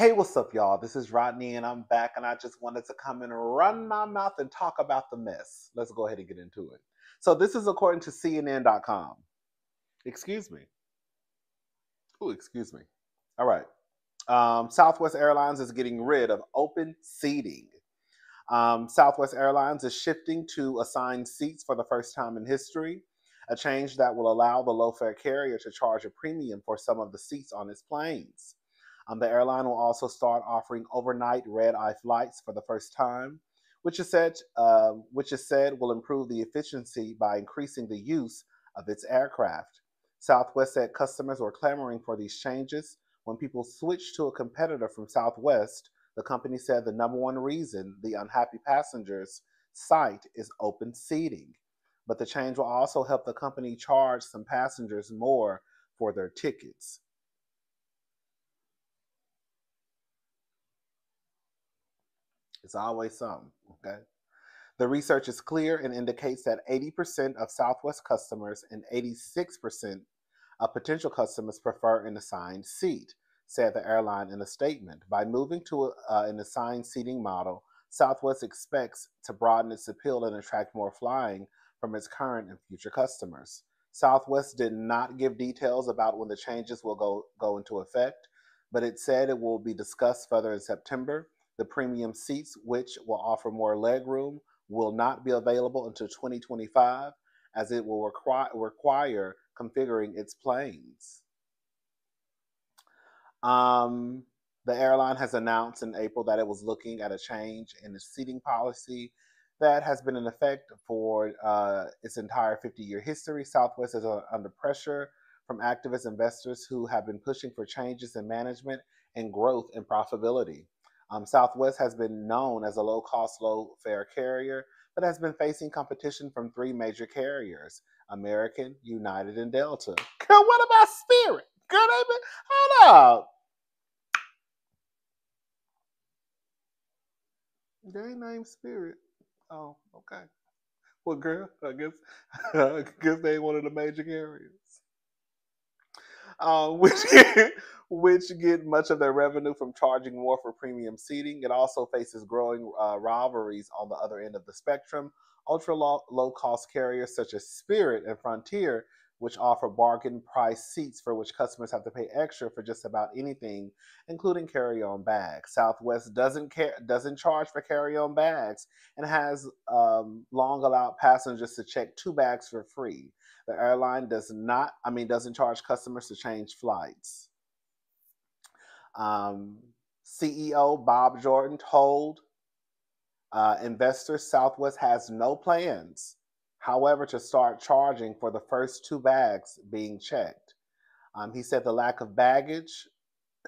Hey, what's up, y'all? This is Rodney, and I'm back, and I just wanted to come and run my mouth and talk about the mess. Let's go ahead and get into it. So, this is according to CNN.com. Excuse me. Oh, excuse me. All right. Southwest Airlines is getting rid of open seating. Southwest Airlines is shifting to assigned seats for the first time in history, a change that will allow the low fare carrier to charge a premium for some of the seats on its planes. The airline will also start offering overnight red-eye flights for the first time, which is said will improve the efficiency by increasing the use of its aircraft. Southwest said customers were clamoring for these changes. When people switched to a competitor from Southwest, the company said the number one reason the unhappy passengers cite is open seating. But the change will also help the company charge some passengers more for their tickets. It's always something, okay? The research is clear and indicates that 80% of Southwest customers and 86% of potential customers prefer an assigned seat, said the airline in a statement. By moving to an assigned seating model, Southwest expects to broaden its appeal and attract more flying from its current and future customers. Southwest did not give details about when the changes will go into effect, but it said it will be discussed further in September. The premium seats, which will offer more legroom, will not be available until 2025, as it will require configuring its planes. Um, the airline has announced in April that it was looking at a change in its seating policy that has been in effect for its entire 50-year history. Southwest is under pressure from activist investors who have been pushing for changes in management and growth and profitability. Southwest has been known as a low cost, low fare carrier, but has been facing competition from three major carriers: American, United, and Delta. Girl, what about Spirit? Girl, they been, hold up. They ain't named Spirit. Oh, okay. Well, girl, I guess I guess they ain't one of the major carriers. uh, which get, which get much of their revenue from charging more for premium seating. It also faces growing rivalries on the other end of the spectrum. Ultra low cost carriers such as Spirit and Frontier, which offer bargain price seats for which customers have to pay extra for just about anything, including carry on bags. Southwest doesn't charge for carry on bags and has long allowed passengers to check two bags for free. The airline doesn't charge customers to change flights. Um, CEO Bob Jordan told investors Southwest has no plans, however, to start charging for the first two bags being checked. He said the lack of baggage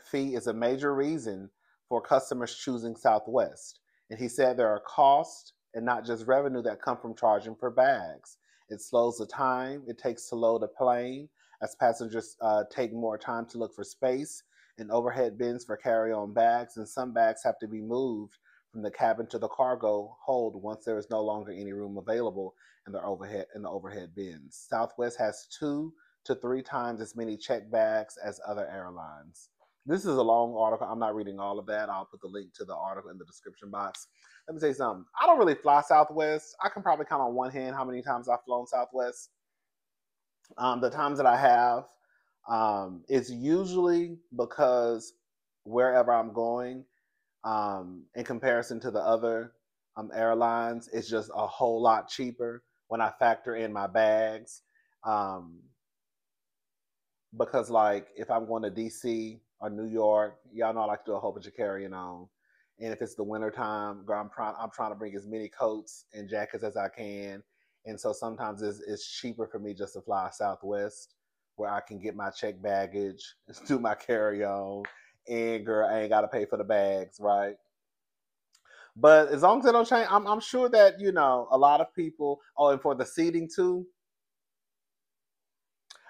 fee is a major reason for customers choosing Southwest. And he said there are costs and not just revenue that come from charging for bags. It slows the time it takes to load a plane as passengers take more time to look for space and overhead bins for carry on bags, and some bags have to be moved from the cabin to the cargo hold once there is no longer any room available in the overhead bins. Southwest has 2 to 3 times as many check bags as other airlines. This is a long article. I'm not reading all of that. I'll put the link to the article in the description box. Let me say something. I don't really fly Southwest. I can probably count on one hand how many times I've flown Southwest. The times that I have, it's usually because wherever I'm going, in comparison to the other airlines, it's just a whole lot cheaper when I factor in my bags. Um, because like if I'm going to DC or New York, y'all know I like to do a whole bunch of carrying on. And if it's the winter time, I'm trying to bring as many coats and jackets as I can. And so sometimes it's cheaper for me just to fly Southwest, where I can get my check baggage, do my carry on, and girl, I ain't got to pay for the bags, right? But as long as they don't change, I'm sure that a lot of people. Oh, and for the seating too,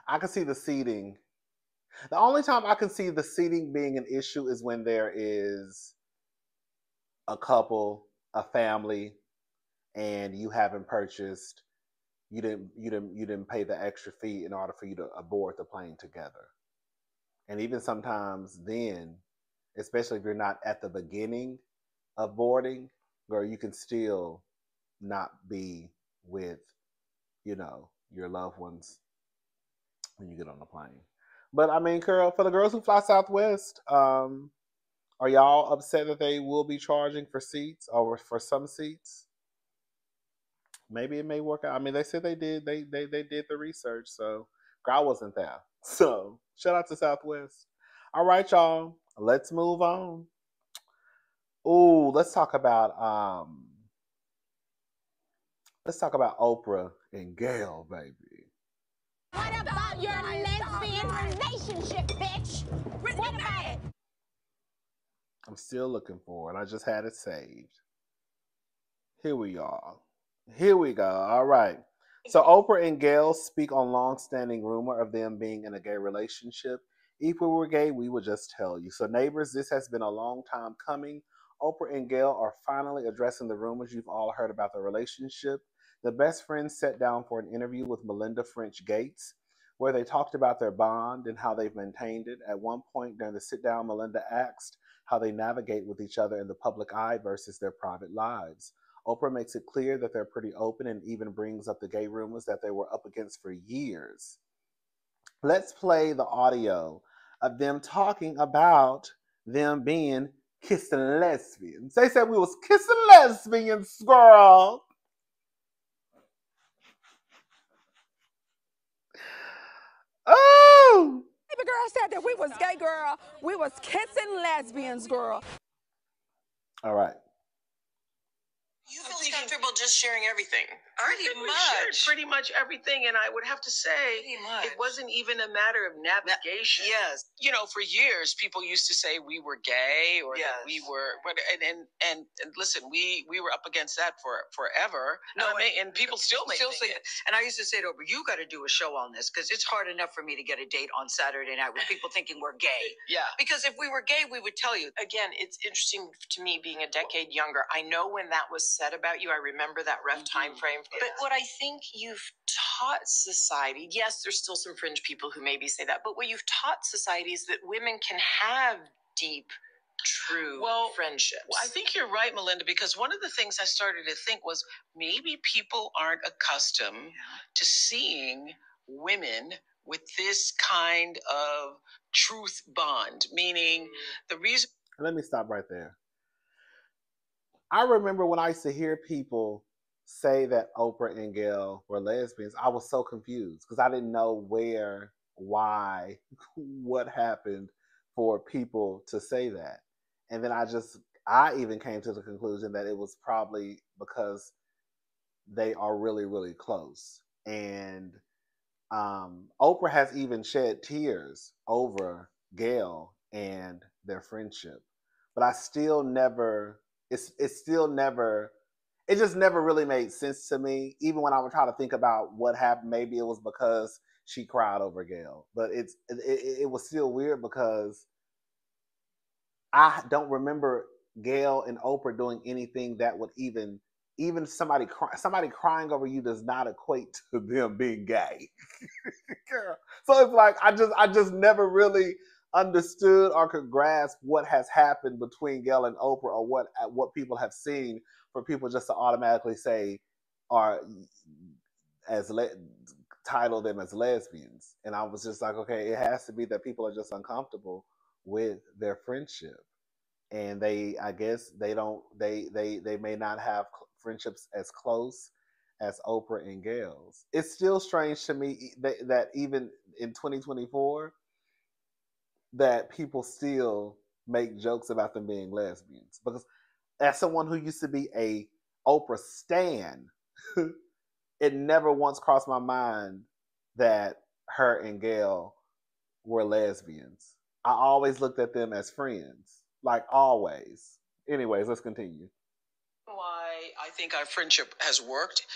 I can see the seating. The only time I can see the seating being an issue is when there is a couple, a family, and you haven't purchased, you didn't pay the extra fee in order for you to board the plane together. And even sometimes then, especially if you're not at the beginning of boarding, girl, you can still not be with, your loved ones when you get on the plane. But I mean, girl, for the girls who fly Southwest, are y'all upset that they will be charging for seats or for some seats? Maybe it may work out. I mean, they said they did. They did the research, so girl, I wasn't there. So shout out to Southwest. All right, y'all. Let's move on. Ooh, let's talk about Oprah and Gayle, baby. What about your lesbian relationship, bitch? What about it? I'm still looking for it. I just had it saved. Here we are. Here we go. All right. So Oprah and Gayle speak on long-standing rumor of them being in a gay relationship. If we were gay, we would just tell you. So neighbors, this has been a long time coming. Oprah and Gayle are finally addressing the rumors you've all heard about their relationship. The best friends sat down for an interview with Melinda French Gates, where they talked about their bond and how they've maintained it. At one point during the sit-down, Melinda asked how they navigate with each other in the public eye versus their private lives. Oprah makes it clear that they're pretty open and even brings up the gay rumors that they were up against for years. Let's play the audio of them talking about them being kissing lesbians. They said we was kissing lesbians, girl. Oh! The girl said that we was gay, girl. We was kissing lesbians, girl. All right. You feel comfortable just sharing everything? Pretty much everything, and I would have to say it wasn't even a matter of navigation. Yes. For years, people used to say we were gay or that we were, and listen, we were up against that for forever. No, and people still say that. And I used to say to Oprah, you got to do a show on this because it's hard enough for me to get a date on Saturday night with people thinking we're gay. Yeah. Because if we were gay, we would tell you. Again, it's interesting to me being a decade younger. I know when that was said about you. I remember that rough time frame. But what I think you've taught society, yes, there's still some fringe people who maybe say that, but what you've taught society is that women can have deep, true friendships. Well, I think you're right, Melinda, because one of the things I started to think was maybe people aren't accustomed to seeing women with this kind of truth bond, meaning the reason. Let me stop right there. I remember when I used to hear people say that Oprah and Gayle were lesbians, I was so confused because I didn't know where, why, what happened for people to say that. And then I even came to the conclusion that it was probably because they are really, really close. And Oprah has even shed tears over Gayle and their friendship. But I still never, it just never really made sense to me. Even when I would try to think about what happened, maybe it was because she cried over Gayle. But it was still weird because I don't remember Gayle and Oprah doing anything that would even somebody crying over you does not equate to them being gay. So it's like I just never really understood or could grasp what has happened between Gayle and Oprah, or what people have seen for people just to automatically say or title them as lesbians. And I was just like, okay, it has to be that people are just uncomfortable with their friendship, and I guess they may not have friendships as close as Oprah and Gayle's. It's still strange to me that even in 2024 that people still make jokes about them being lesbians. Because as someone who used to be a Oprah stan, it never once crossed my mind that her and Gayle were lesbians. I always looked at them as friends, like always. Anyways, let's continue. Why I think our friendship has worked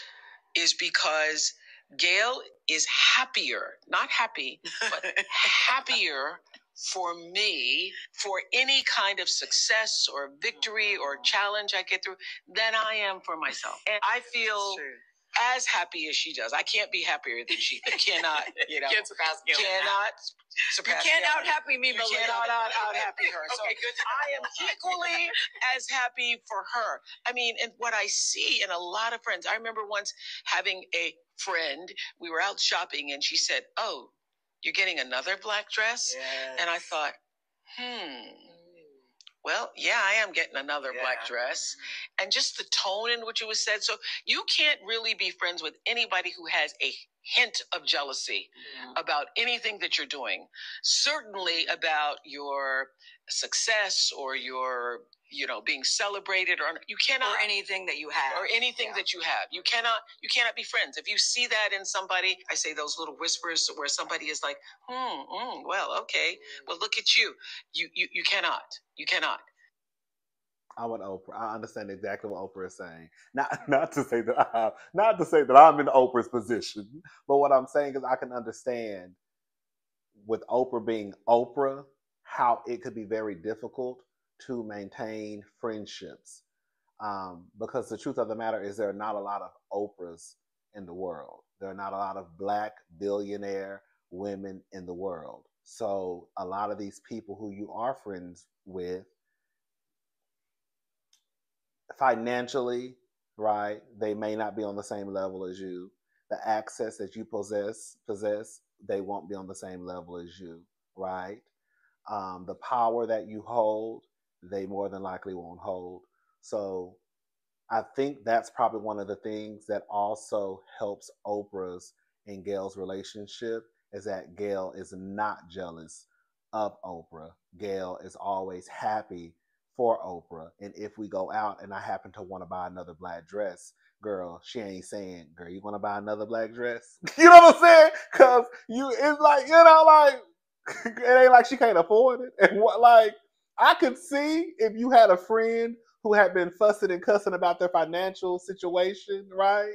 is because Gayle is happier, not happy, but happier for me, for any kind of success or victory or challenge I get through, than I am for myself. And I feel as happy as she does. I can't be happier than she cannot, Can't surpass Gayle. cannot surpass You can't Gayle. out-happy me, You cannot out-happy her. So Okay, good. I am equally as happy for her. I mean, and what I see in a lot of friends, I remember once having a friend, we were out shopping and she said, "Oh, you're getting another black dress?" Yes. And I thought, well, yeah, I am getting another black dress. And just the tone in which it was said. So you can't really be friends with anybody who has a hint of jealousy about anything that you're doing. Certainly about your success or your, being celebrated, or you cannot. Or anything that you have. Or anything that you have. You cannot be friends. If you see that in somebody, I say those little whispers where somebody is like, well, okay. Well, look at you. You cannot. You cannot. I'm with Oprah. I understand exactly what Oprah is saying. Not to say that I'm in Oprah's position, but what I'm saying is I can understand with Oprah being Oprah, how it could be very difficult to maintain friendships. Because the truth of the matter is there are not a lot of Oprahs in the world. There are not a lot of black billionaire women in the world. So a lot of these people who you are friends with, financially, right, they may not be on the same level as you. The access that you possess, they won't be on the same level as you, right? The power that you hold, they more than likely won't hold. So I think that's probably one of the things that also helps Oprah's and Gayle's relationship is that Gayle is not jealous of Oprah. Gayle is always happy for Oprah. And if we go out and I happen to want to buy another black dress, girl, she ain't saying, "Girl, you want to buy another black dress?" You know what I'm saying? Because it's like, like, it ain't like she can't afford it. And I could see if you had a friend who had been fussing and cussing about their financial situation, right?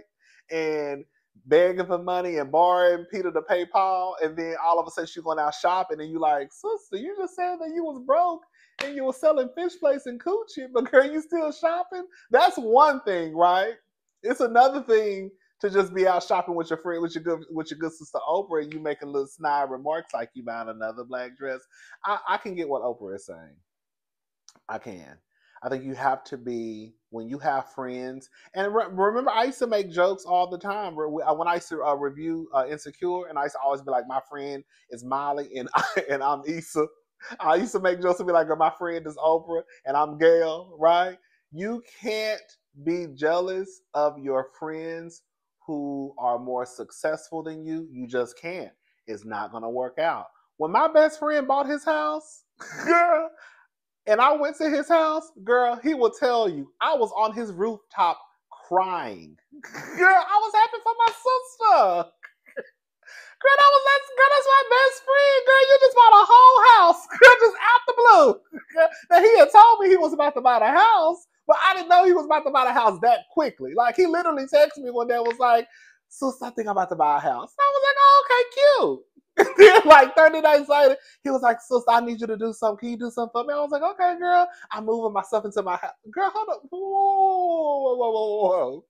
And begging for money and borrowing Peter to pay Paul, and then all of a sudden she's going out shopping, and you like, "Sister, you just said that you was broke and you were selling fish plates and coochie, but girl, you still shopping?" That's one thing, right? It's another thing to just be out shopping with your friend, with your good sister Oprah, and you making little snide remarks like you buying another black dress. I can get what Oprah is saying. I can. I think you have to be, when you have friends, and remember, I used to make jokes all the time. When I used to review Insecure, and I used to always be like, "My friend is Molly, and and I'm Issa." I used to make jokes and be like, "My friend is Oprah, and I'm Gayle," right? You can't be jealous of your friends who are more successful than you. You just can't. It's not going to work out. When my best friend bought his house, girl, and I went to his house, girl, he will tell you, I was on his rooftop crying. Girl, I was happy for my sister. Girl, that's my best friend. Girl, you just bought a whole house. Girl, just out the blue. Now, he had told me he was about to buy the house, but I didn't know he was about to buy the house that quickly. Like, he literally texted me one day and was like, "Sister, I think I'm about to buy a house." I was like, "Oh, okay, cute." Then, like 30 days later, he was like, "Sister, I need you to do something. Can you do something for me?" I was like, "Okay, girl." I'm moving myself into my house. Girl, hold up. Whoa.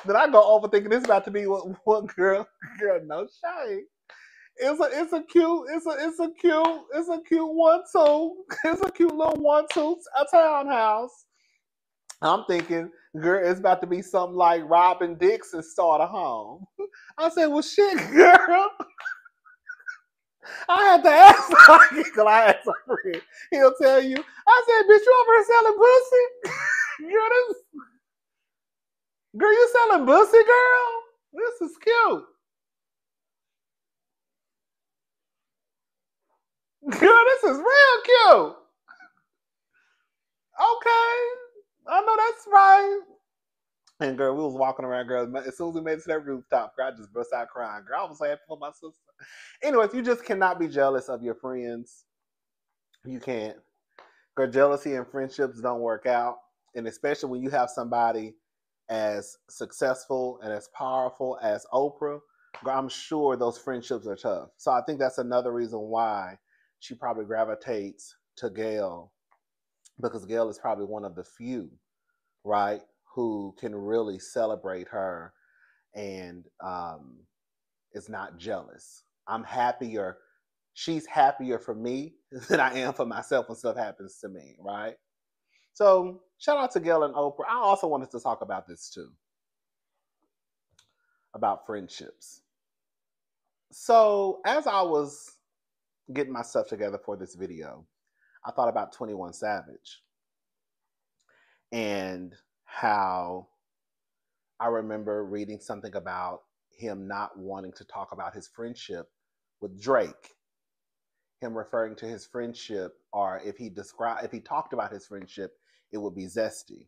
Then I go over thinking this about to be what girl, no shade. It's a cute 1-2. It's a cute little 1-2, a townhouse. I'm thinking, girl, it's about to be something like Robin Dixon start a home. I said, "Well, shit, girl." I had to ask because I asked a friend. He'll tell you. I said, "Bitch, you over here selling pussy?" Girl, you selling pussy, girl? This is cute. Girl, this is real cute. Okay. I know that's right. And girl, we was walking around, girl. As soon as we made it to that rooftop, girl, I just burst out crying. Girl, I was so happy for my sister. Anyways, you just cannot be jealous of your friends. You can't. Girl, jealousy and friendships don't work out. And especially when you have somebody as successful and as powerful as Oprah, girl, I'm sure those friendships are tough. So I think that's another reason why she probably gravitates to Gayle, because Gayle is probably one of the few, right, who can really celebrate her and is not jealous. I'm happier. She's happier for me than I am for myself when stuff happens to me, right? So shout out to Gayle and Oprah. I also wanted to talk about this too, about friendships. So as I was getting my stuff together for this video, I thought about 21 Savage and how I remember reading something about him not wanting to talk about his friendship with Drake. Him referring to his friendship, or if he talked about his friendship, it would be zesty.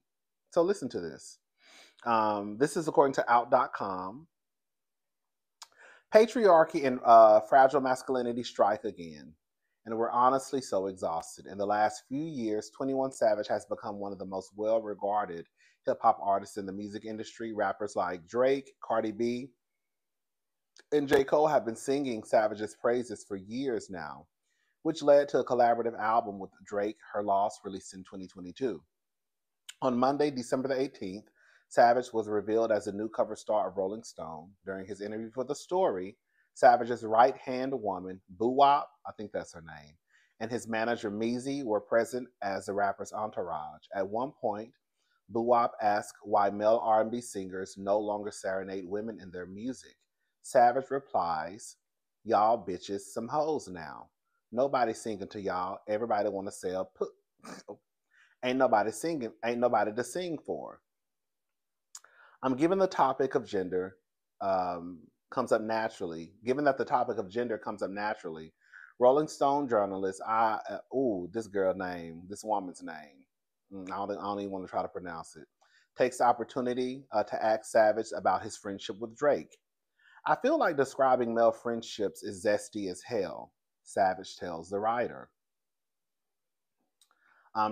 So listen to this. This is according to out.com. Patriarchy and fragile masculinity strike again, and we're honestly so exhausted. In the last few years, 21 Savage has become one of the most well-regarded hip-hop artists in the music industry. Rappers like Drake, Cardi B, and J. Cole have been singing Savage's praises for years now, which led to a collaborative album with Drake, Her Loss, released in 2022. On Monday, December the 18th, Savage was revealed as the new cover star of Rolling Stone. During his interview for The Story, Savage's right-hand woman, Boo Wop, I think that's her name, and his manager, Meezy, were present as the rapper's entourage. At one point, Boo Wop asked why male R&B singers no longer serenade women in their music. Savage replies, "Y'all bitches some hoes now. Nobody singing to y'all. Everybody want to sell ain't nobody singing. Ain't nobody to sing for." Given the topic of gender comes up naturally. Given that the topic of gender comes up naturally, Rolling Stone journalist, this girl name, this woman's name, I don't even want to try to pronounce it, takes the opportunity to ask Savage about his friendship with Drake. "I feel like describing male friendships is zesty as hell," Savage tells the writer.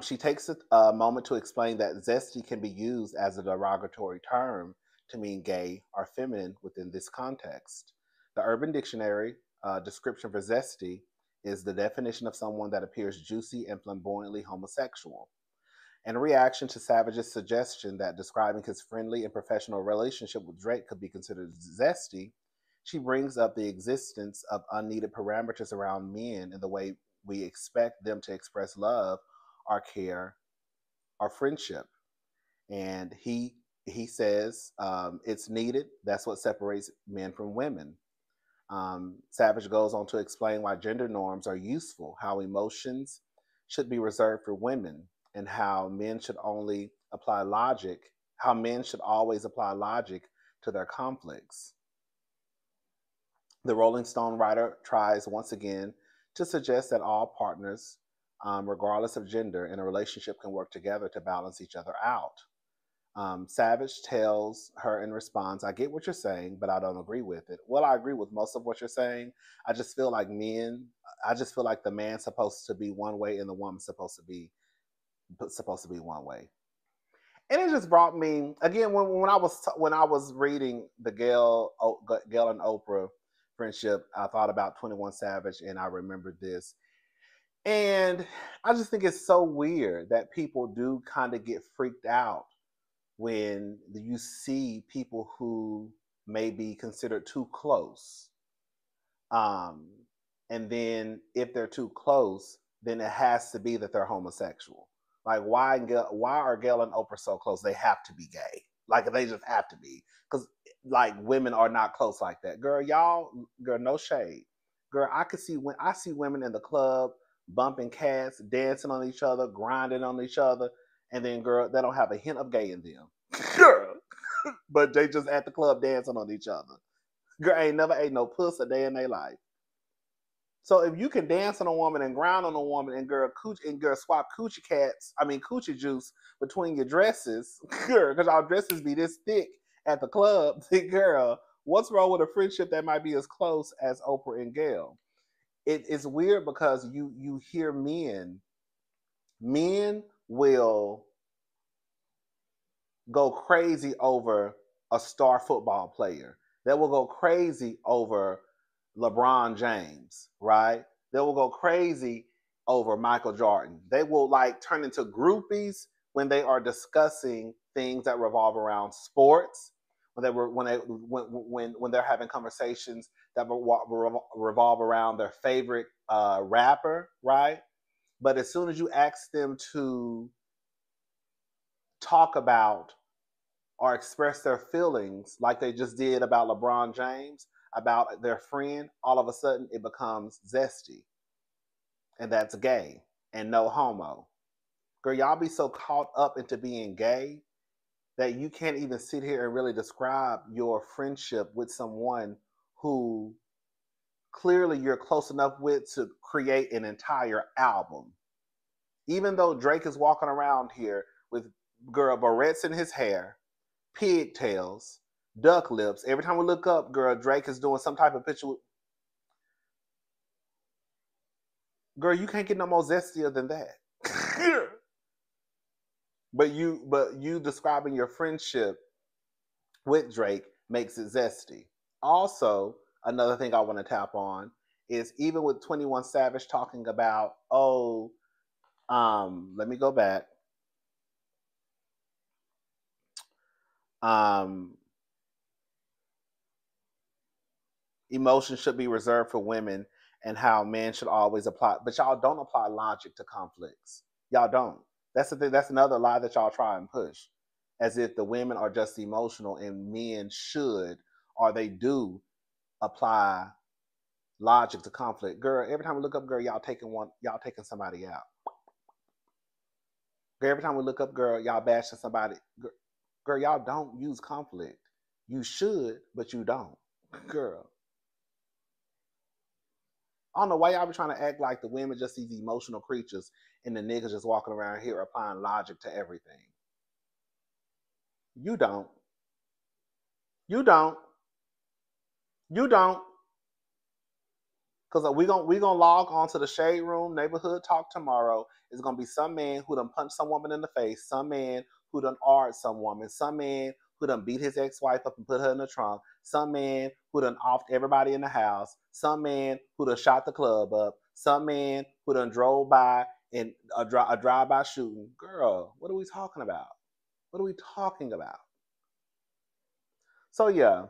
She takes a moment to explain that zesty can be used as a derogatory term to mean gay or feminine within this context. The Urban Dictionary description for zesty is the definition of someone that appears juicy and flamboyantly homosexual. In reaction to Savage's suggestion that describing his friendly and professional relationship with Drake could be considered zesty, she brings up the existence of unneeded parameters around men in the way we expect them to express love or care or friendship. And he says it's needed. That's what separates men from women. Savage goes on to explain why gender norms are useful, how emotions should be reserved for women, and how men should always apply logic to their conflicts. The Rolling Stone writer tries once again to suggest that all partners, regardless of gender, in a relationship can work together to balance each other out. Savage tells her in response, "I get what you're saying, but I don't agree with it." Well, I agree with most of what you're saying. I just feel like the man's supposed to be one way and the woman's supposed to be one way. And it just brought me again when I was reading the Gayle and Oprah friendship, I thought about 21 Savage and I remembered this. And I just think it's so weird that people do kind of get freaked out when you see people who may be considered too close. And then if they're too close, then it has to be that they're homosexual. Like, why are Gayle and Oprah so close? They have to be gay. Like, they just have to be. Because, like, women are not close like that. Girl, no shade. Girl, I see women in the club bumping cats, dancing on each other, grinding on each other, and then, girl, they don't have a hint of gay in them. Girl. But they just at the club dancing on each other. Girl ain't never ate no puss a day in their life. So if you can dance on a woman and grind on a woman and girl swap coochie juice between your dresses, girl, because our dresses be this thick at the club, girl, what's wrong with a friendship that might be as close as Oprah and Gayle? It's weird because you hear men will go crazy over a star football player. They will go crazy over LeBron James, right? They will go crazy over Michael Jordan. They will like turn into groupies when they are discussing things that revolve around sports, when they're having conversations that revolve around their favorite rapper, right? But as soon as you ask them to talk about or express their feelings like they just did about LeBron James, about their friend, all of a sudden it becomes zesty. And that's gay and no homo. Girl, y'all be so caught up into being gay that you can't even sit here and really describe your friendship with someone who clearly you're close enough with to create an entire album. Even though Drake is walking around here with girl barrettes in his hair, pigtails, duck lips. Every time we look up, girl, Drake is doing some type of picture with... Girl, you can't get no more zestier than that. But you describing your friendship with Drake makes it zesty. Also, another thing I want to tap on is even with 21 Savage talking about, let me go back. Emotion should be reserved for women and how men should always apply. But y'all don't apply logic to conflicts. Y'all don't. That's the thing. That's another lie that y'all try and push. As if the women are just emotional and men should or they do apply logic to conflict. Girl, every time we look up, girl, y'all taking somebody out. Girl, every time we look up, girl, y'all bashing somebody. Girl, y'all don't use conflict. You should, but you don't. Girl. I don't know why y'all be trying to act like the women just these emotional creatures and the niggas just walking around here applying logic to everything. You don't. You don't. You don't. Because we gonna log on to the Shade Room Neighborhood Talk tomorrow. It's gonna be some man who done punched some woman in the face, some man who done argued some woman, some man who done beat his ex-wife up and put her in the trunk, some man who done offed everybody in the house, some man who done shot the club up, some man who done drove by in a drive-by shooting. Girl, what are we talking about? What are we talking about? So yeah,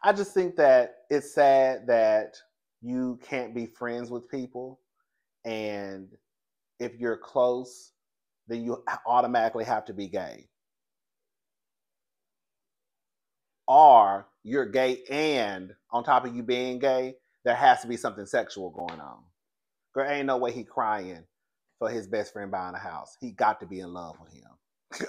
I just think that it's sad that you can't be friends with people, and if you're close, then you automatically have to be gay. Or you're gay and on top of you being gay, there has to be something sexual going on. There ain't no way he crying for his best friend buying a house. He got to be in love with him.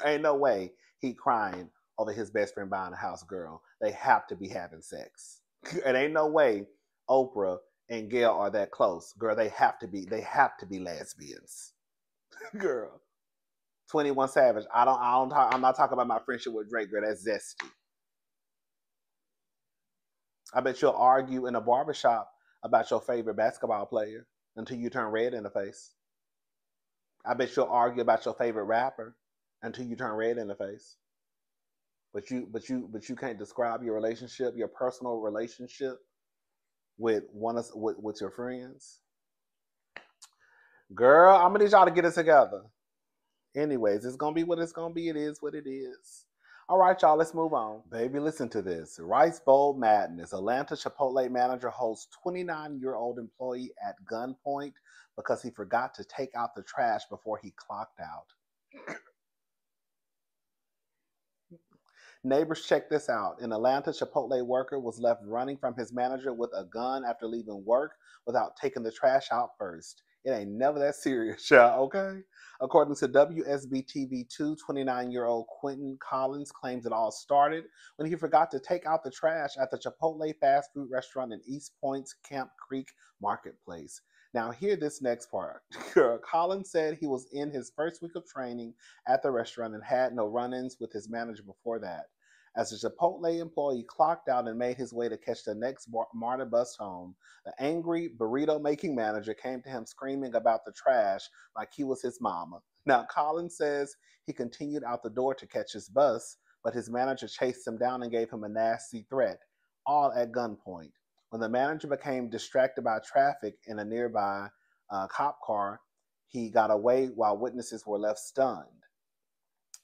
Ain't no way he crying over his best friend buying a house, girl. They have to be having sex. It ain't no way Oprah and Gayle are that close. Girl, they have to be lesbians. Girl. 21 Savage. I'm not talking about my friendship with Drake, girl. That's zesty. I bet you'll argue in a barbershop about your favorite basketball player until you turn red in the face. I bet you'll argue about your favorite rapper until you turn red in the face. But you can't describe your relationship, your personal relationship with your friends. Girl, I'm gonna need y'all to get it together. Anyways, it's gonna be what it's gonna be. It is what it is. All right, y'all, let's move on. Baby, listen to this. Rice Bowl madness. Atlanta Chipotle manager holds 29-year-old employee at gunpoint because he forgot to take out the trash before he clocked out. Neighbors, check this out. An Atlanta Chipotle worker was left running from his manager with a gun after leaving work without taking the trash out first. It ain't never that serious, y'all, okay? According to WSB-TV2, 29-year-old Quentin Collins claims it all started when he forgot to take out the trash at the Chipotle fast food restaurant in East Point's Camp Creek Marketplace. Now, hear this next part. Collins said he was in his first week of training at the restaurant and had no run-ins with his manager before that. As the Chipotle employee clocked out and made his way to catch the next MARTA bus home, the angry burrito-making manager came to him screaming about the trash like he was his mama. Now, Collins says he continued out the door to catch his bus, but his manager chased him down and gave him a nasty threat, all at gunpoint. When the manager became distracted by traffic in a nearby cop car, he got away while witnesses were left stunned.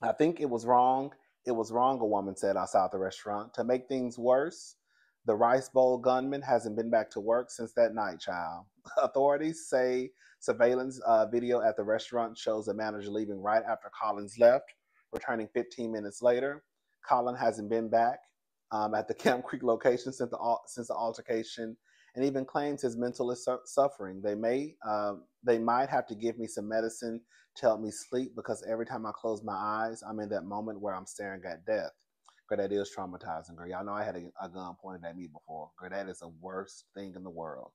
I think it was wrong It was wrong, a woman said outside the restaurant. To make things worse, the rice bowl gunman hasn't been back to work since that night, child. Authorities say surveillance video at the restaurant shows the manager leaving right after Collins left, returning 15 minutes later. Colin hasn't been back at the Camp Creek location since the altercation, and even claims his mental is suffering. They might have to give me some medicine to help me sleep because every time I close my eyes, I'm in that moment where I'm staring at death. Girl, that is traumatizing, girl. Y'all know I had a gun pointed at me before. Girl, that is the worst thing in the world.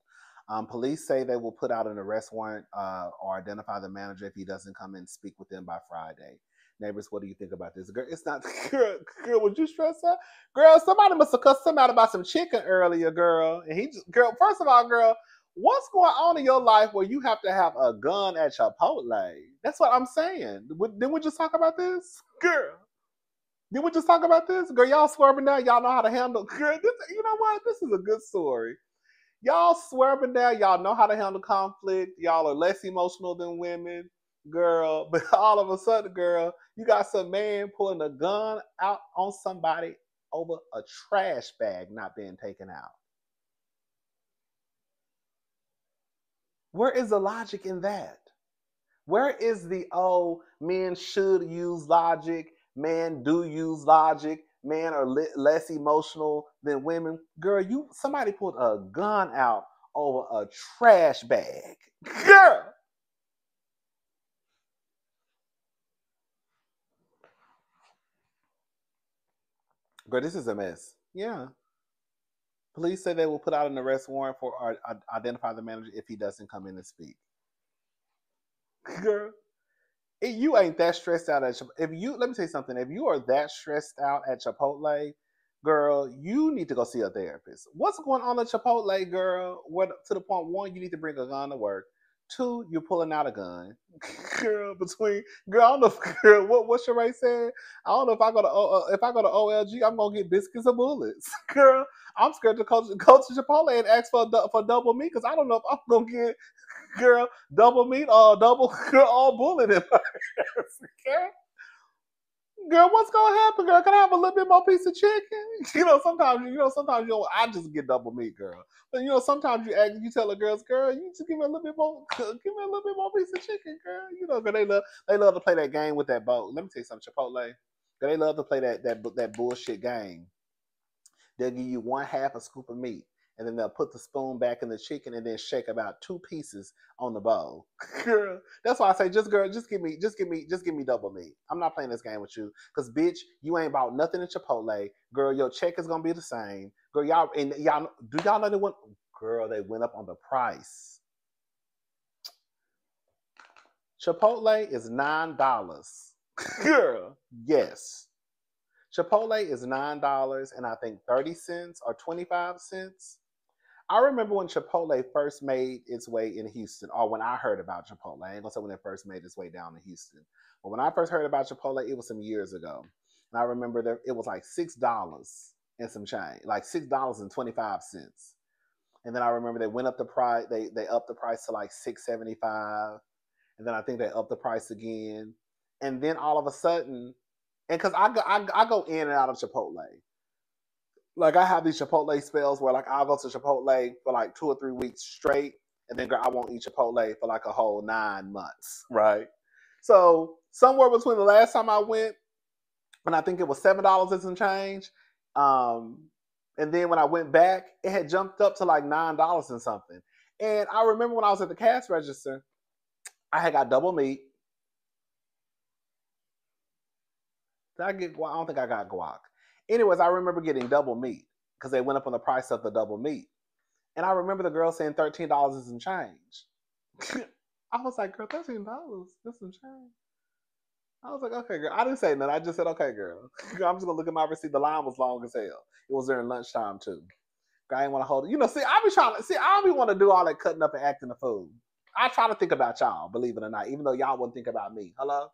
Police say they will put out an arrest warrant or identify the manager if he doesn't come and speak with them by Friday. Neighbors, what do you think about this? Girl, it's not, girl, would you stress out? Girl, somebody must have cussed somebody about some chicken earlier, girl. And girl, first of all, girl, what's going on in your life where you have to have a gun at Chipotle? That's what I'm saying. Didn't we just talk about this? Girl. Did we just talk about this? Girl, y'all swerving down. Y'all know how to handle. Girl, you know what? This is a good story. Y'all swerving down. Y'all know how to handle conflict. Y'all are less emotional than women. Girl, but all of a sudden, girl, you got some man pulling a gun out on somebody over a trash bag not being taken out. Where is the logic in that? Where is the, men should use logic, men do use logic, men are less emotional than women? Girl, somebody pulled a gun out over a trash bag. Girl! Girl, this is a mess. Yeah. Police say they will put out an arrest warrant for or identify the manager if he doesn't come in and speak. Girl, you ain't that stressed out at let me tell you something. If you are that stressed out at Chipotle, girl, you need to go see a therapist. What's going on at Chipotle, girl? To the point, one, you need to bring a gun to work. Two, you're pulling out a gun. Girl, I don't know if, girl, what Sheree said. I don't know if I go to OLG, I'm gonna get biscuits or bullets. Girl, I'm scared to go to Chipotle and ask for double meat because I don't know if I'm gonna get, girl, double meat or double all bullet in my ass. Girl, what's gonna happen, girl? Can I have a little bit more piece of chicken? Sometimes I just get double meat, girl. But sometimes you tell the girls, girl, you just give me a little bit more piece of chicken, girl. Girl, they love to play that game with that boat. Let me tell you something, Chipotle. Girl, they love to play that bullshit game. They'll give you 1/2 a scoop of meat, and then they'll put the spoon back in the chicken and then shake about 2 pieces on the bowl. Girl, that's why I say, just give me double meat. I'm not playing this game with you, cause bitch, you ain't bought nothing in Chipotle. Girl, your check is gonna be the same. Girl, do y'all know they went up on the price. Chipotle is $9. Girl, yes. Chipotle is $9 and I think 30 cents or 25 cents. I remember when Chipotle first made its way in Houston, or when I heard about Chipotle. I ain't gonna say when it first made its way down to Houston. But when I first heard about Chipotle, it was some years ago. And I remember that it was like $6 and some change, like $6.25. And then I remember they went up the price, they upped the price to like $6.75. And then I think they upped the price again. And then all of a sudden, and because I go in and out of Chipotle. Like I have these Chipotle spells where like I'll go to Chipotle for like 2 or 3 weeks straight. And then girl, I won't eat Chipotle for like a whole 9 months, right? So somewhere between the last time I went, and I think it was $7 and some change. And then when I went back, it had jumped up to like $9 and something. And I remember when I was at the cash register, I had got double meat. Did I get guac? I don't think I got guac. Anyways, I remember getting double meat because they went up on the price of the double meat. And I remember the girl saying $13 and some change. I was like, girl, $13, that's some change. I was like, okay, girl. I didn't say nothing. I just said, okay, girl. I'm just going to look at my receipt. The line was long as hell. It was during lunchtime, too. I didn't want to hold it. I don't want to do all that cutting up and acting the fool. I try to think about y'all, believe it or not, even though y'all wouldn't think about me. Hello?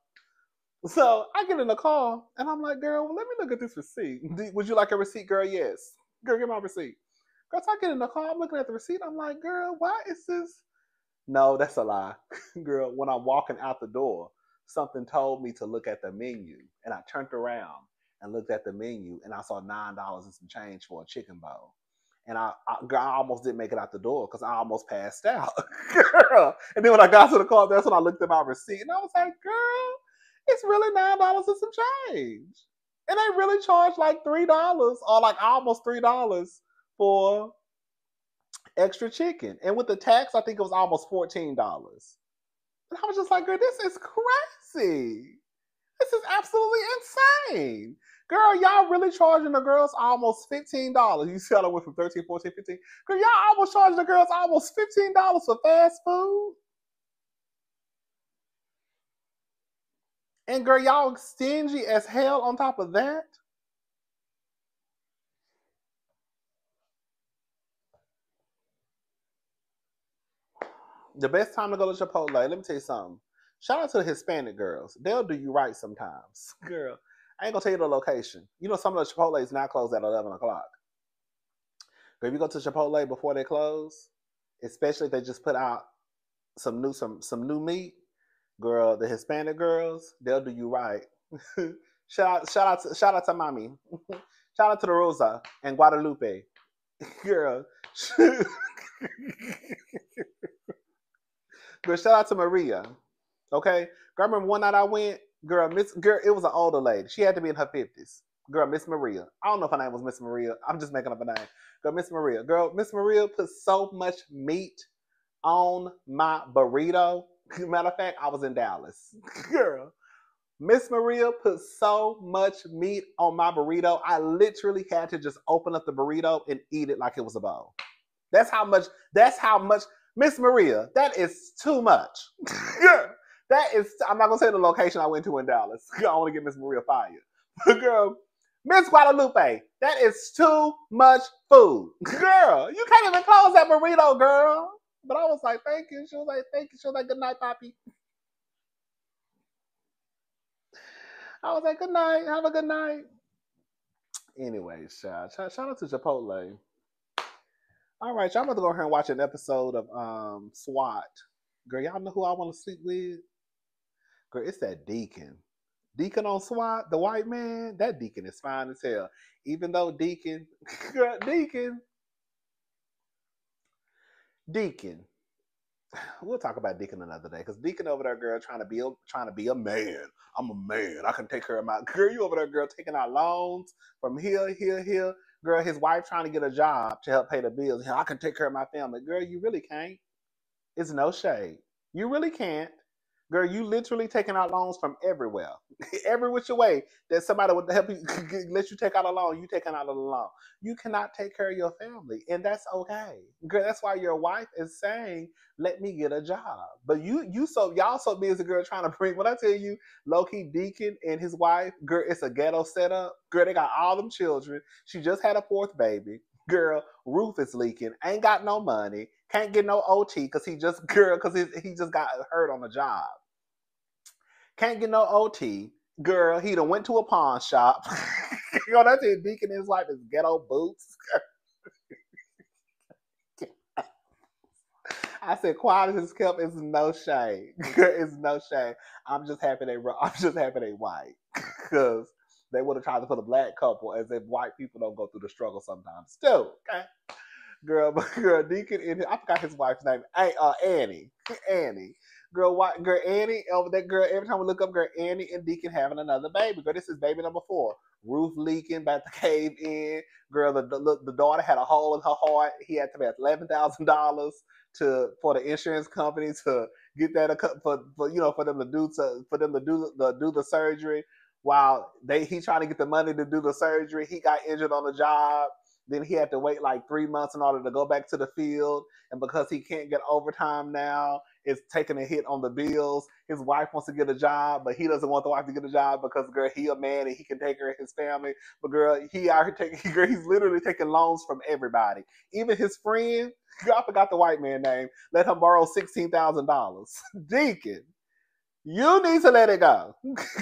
So I get in the car, and I'm like, girl, let me look at this receipt. Would you like a receipt, girl? Yes. Girl, get my receipt. Girl, so I get in the car, I'm looking at the receipt. I'm like, girl, why is this? No, that's a lie. Girl, when I'm walking out the door, something told me to look at the menu, and I turned around, and looked at the menu, and I saw $9 and some change for a chicken bowl. And girl, I almost didn't make it out the door because I almost passed out. Girl. And then when I got to the car, that's when I looked at my receipt, and I was like, girl, it's really $9 and some change. And they really charged like $3 or like almost $3 for extra chicken. And with the tax, I think it was almost $14. And I was just like, girl, this is crazy. This is absolutely insane. Girl, y'all really charging the girls almost $15. You see how I went from 13, 14, 15? Girl, y'all almost charging the girls almost $15 for fast food. And girl, y'all stingy as hell on top of that. The best time to go to Chipotle, let me tell you something. Shout out to the Hispanic girls. They'll do you right sometimes. Girl, I ain't gonna tell you the location. You know, some of the Chipotles now close at 11 o'clock. Girl, if you go to Chipotle before they close, especially if they just put out some new meat, girl, the Hispanic girls, they'll do you right. shout out to Mommy. Shout out to the Rosa and Guadalupe. Girl. Girl, shout out to Maria. Okay? Girl, I remember one night I went, girl, it was an older lady. She had to be in her 50s. Girl, Miss Maria. I don't know if her name was Miss Maria. I'm just making up a name. Girl, Miss Maria. Girl, Miss Maria put so much meat on my burrito. Matter of fact, I was in Dallas. Girl, Miss Maria put so much meat on my burrito. I literally had to just open up the burrito and eat it like it was a bowl. That's how much, Miss Maria, that is too much. That is, I'm not going to say the location I went to in Dallas. I want to get Miss Maria fired. Girl, Miss Guadalupe, that is too much food. Girl, you can't even close that burrito, girl. But I was like, thank you. She was like, thank you. She was like, good night, Poppy. I was like, good night. Have a good night. Anyway, shout out to Chipotle. All right, y'all about to go ahead and watch an episode of SWAT. Girl, y'all know who I want to sleep with? Girl, it's that Deacon. Deacon on SWAT, the white man, that Deacon is fine as hell. Even though Deacon, girl, Deacon. We'll talk about Deacon another day, because Deacon over there, girl, trying to be a man. I'm a man. I can take care of my girl. You over there, girl, taking out loans from here. Girl, his wife trying to get a job to help pay the bills. I can take care of my family. Girl, you really can't. It's no shade. You really can't. Girl, you literally taking out loans from everywhere. Every which way that somebody would help you, let you take out a loan, you taking out a loan. You cannot take care of your family, and that's okay. Girl, that's why your wife is saying, let me get a job. But y'all so busy, girl, trying to bring, when I tell you, low-key Deacon and his wife, girl, it's a ghetto setup. Girl, they got all them children. She just had a 4th baby. Girl, roof is leaking, ain't got no money, can't get no OT because he just got hurt on the job. Can't get no OT. Girl, he done went to a pawn shop. You know, that's it. Deacon is like his ghetto boots. I said, quiet as kept is no shade. It's no shade. I'm just happy they white. Because they would have tried to put a black couple as if white people don't go through the struggle sometimes. Still, okay. Girl, Deacon, I forgot his wife's name. Annie. Girl, Annie, over that girl, every time we look up, girl, Annie and Deacon having another baby. Girl, this is baby number 4. Roof leaking, about to cave in. Girl, the daughter had a hole in her heart. He had to pay $11,000 for the insurance company to get that for them to do the surgery. While he trying to get the money to do the surgery, he got injured on the job. Then he had to wait like 3 months in order to go back to the field. And because he can't get overtime now, it's taking a hit on the bills. His wife wants to get a job, but he doesn't want the wife to get a job because, girl, he a man and he can take care of his family. But, girl, he's literally taking loans from everybody. Even his friend, I forgot the white man name, let him borrow $16,000. Deacon, you need to let it go.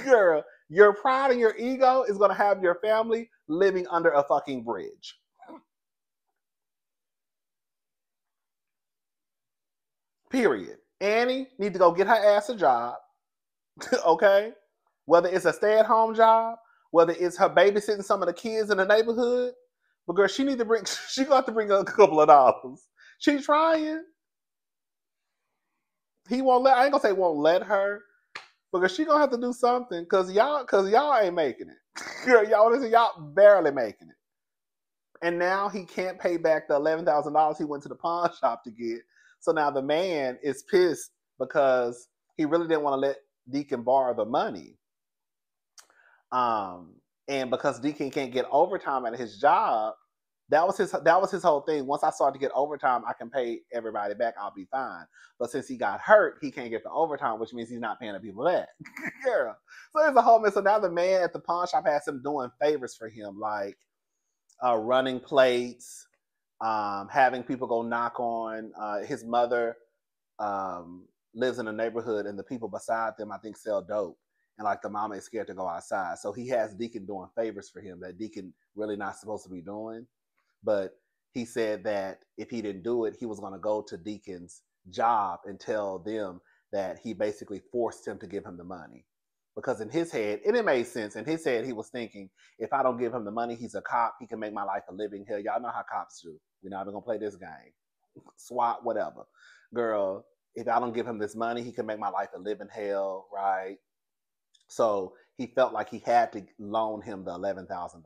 Girl, your pride and your ego is going to have your family living under a fucking bridge. Period. Annie need to go get her ass a job, okay? Whether it's a stay-at-home job Whether it's her babysitting some of the kids in the neighborhood, but girl, she need to bring. She got to bring a couple of dollars. She trying. He won't let. I ain't gonna say won't let her, because she gonna have to do something. Cause y'all ain't making it. Girl, y'all barely making it. And now he can't pay back the $11,000 he went to the pawn shop to get. So now the man is pissed because he really didn't want to let Deacon borrow the money. And because Deacon can't get overtime at his job, that was his whole thing. Once I start to get overtime, I can pay everybody back. I'll be fine. But since he got hurt, he can't get the overtime, which means he's not paying the people back. Girl. So there's a whole mess. So now the man at the pawn shop has him doing favors for him, like running plates, having people go knock on. His mother lives in a neighborhood, and the people beside them, I think, sell dope. And like the mama is scared to go outside. So he has Deacon doing favors for him that Deacon really not supposed to be doing. But he said that if he didn't do it, he was going to go to Deacon's job and tell them that he basically forced him to give him the money. Because in his head, and it made sense. In his head, he was thinking, if I don't give him the money, he's a cop. He can make my life a living hell. Y'all know how cops do. We're not even going to play this game. SWAT, whatever. Girl, if I don't give him this money, he can make my life a living hell, right? So he felt like he had to loan him the $11,000.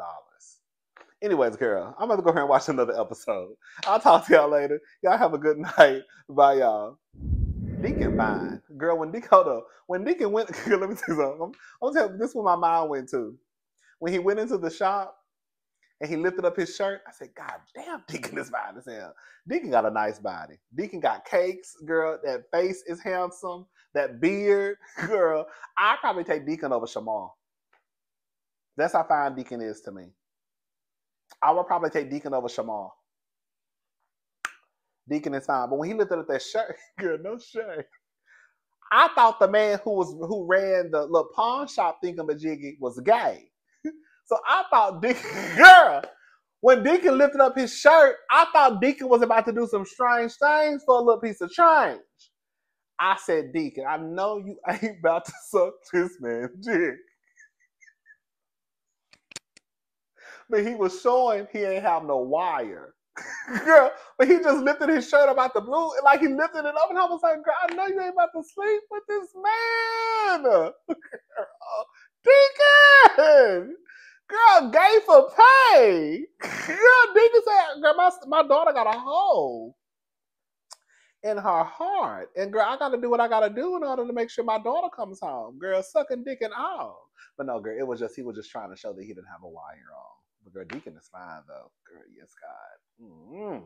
Anyways, girl, I'm about to go here and watch another episode. I'll talk to y'all later. Y'all have a good night. Bye, y'all. Deacon fine. Girl, when Deacon went, girl, let me tell you something. I'm telling you, this is where my mind went to. When he went into the shop and he lifted up his shirt, I said, God damn, Deacon is fine as hell. Deacon got a nice body. Deacon got cakes, girl. That face is handsome. That beard, girl. I'd probably take Deacon over Shamal. That's how fine Deacon is to me. I would probably take Deacon over Shamal. Deacon is fine. But when he lifted up that shirt, girl, no shame. I thought the man who ran the little pawn shop thingamajiggy was gay. So I thought Deacon, girl, when Deacon lifted up his shirt, I thought Deacon was about to do some strange things for a little piece of change. I said, Deacon, I know you ain't about to suck this man's dick. But he was showing he ain't have no wire. Girl, but he just lifted his shirt up out the blue, like he lifted it up, and I was like, girl, I know you ain't about to sleep with this man. Girl, Deacon! Girl, gay for pay. Girl, Deacon said, girl, my daughter got a hole in her heart. And girl, I gotta do what I gotta do in order to make sure my daughter comes home. Girl, sucking dick and all. But no, girl, he was just trying to show that he didn't have a wire on. But girl, Deacon is fine though. Girl, yes, God. Mm-hmm.